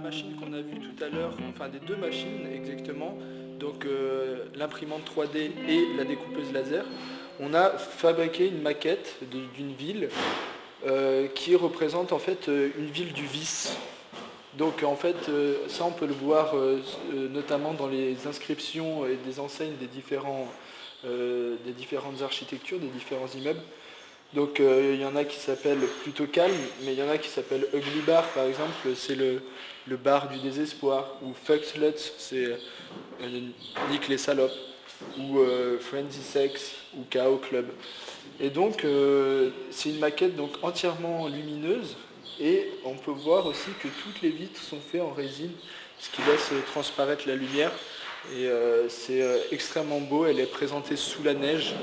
machine qu'on a vue tout à l'heure, enfin des deux machines exactement, donc l'imprimante 3D et la découpeuse laser, on a fabriqué une maquette d'une ville qui représente en fait une ville du vice. Donc en fait, ça on peut le voir notamment dans les inscriptions et des enseignes des différentes architectures, des différents immeubles. Donc il y en a qui s'appellent plutôt calme, mais il y en a qui s'appellent Ugly Bar par exemple, c'est le bar du désespoir, ou Fuck Sluts, c'est Nick les salopes, ou Frenzy Sex, ou Chaos Club. Et donc c'est une maquette donc entièrement lumineuse, et on peut voir aussi que toutes les vitres sont faites en résine, ce qui laisse transparaître la lumière. Et c'est extrêmement beau, elle est présentée sous la neige,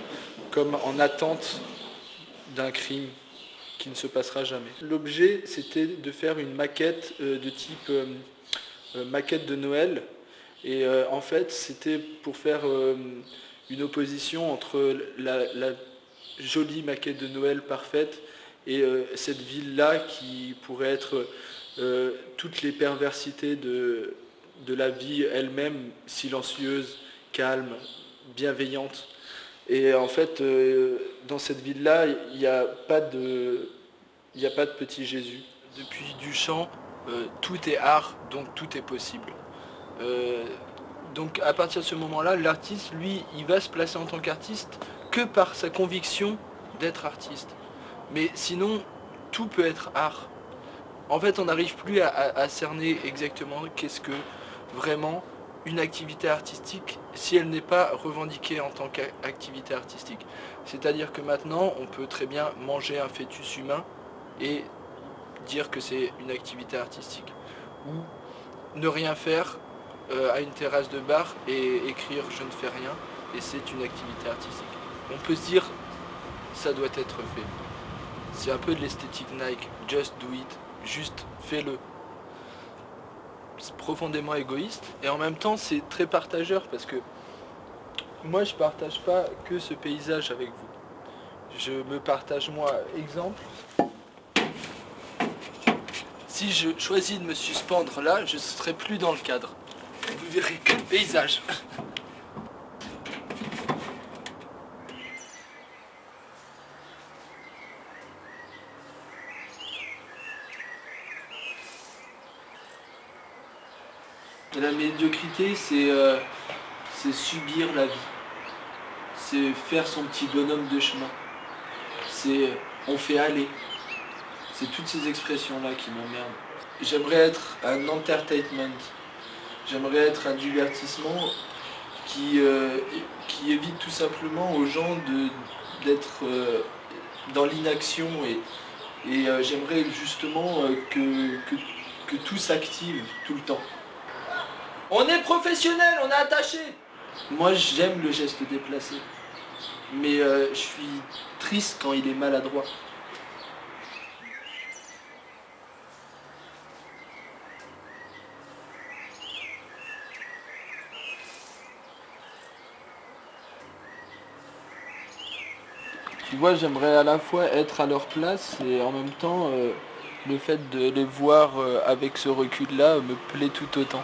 comme en attente d'un crime qui ne se passera jamais. L'objet, c'était de faire une maquette de type maquette de Noël. Et en fait, c'était pour faire une opposition entre la jolie maquette de Noël parfaite et cette ville-là qui pourrait être toutes les perversités de la vie elle-même, silencieuse, calme, bienveillante. Et en fait, dans cette ville-là, il n'y a pas de petit Jésus. Depuis Duchamp, tout est art, donc tout est possible. Donc à partir de ce moment-là, l'artiste, lui, il va se placer en tant qu'artiste que par sa conviction d'être artiste. Mais sinon, tout peut être art. En fait, on n'arrive plus à cerner exactement qu'est-ce que vraiment une activité artistique si elle n'est pas revendiquée en tant qu'activité artistique. C'est-à-dire que maintenant, on peut très bien manger un fœtus humain et dire que c'est une activité artistique. Ou ne rien faire à une terrasse de bar et écrire « je ne fais rien » et c'est une activité artistique. On peut se dire « ça doit être fait ». C'est un peu de l'esthétique Nike, « just do it », juste fais-le. C'est profondément égoïste et en même temps c'est très partageur parce que moi je partage pas que ce paysage avec vous. Je me partage moi. Exemple, si je choisis de me suspendre là, je ne serai plus dans le cadre. Vous verrez que le paysage. La médiocrité, c'est subir la vie. C'est faire son petit bonhomme de chemin. C'est on fait aller. C'est toutes ces expressions-là qui m'emmerdent. J'aimerais être un entertainment. J'aimerais être un divertissement qui évite tout simplement aux gens d'être dans l'inaction. Et j'aimerais justement que tout s'active tout le temps. On est professionnel, on est attaché. Moi j'aime le geste déplacé, mais je suis triste quand il est maladroit. Tu vois, j'aimerais à la fois être à leur place et en même temps le fait de les voir avec ce recul-là me plaît tout autant.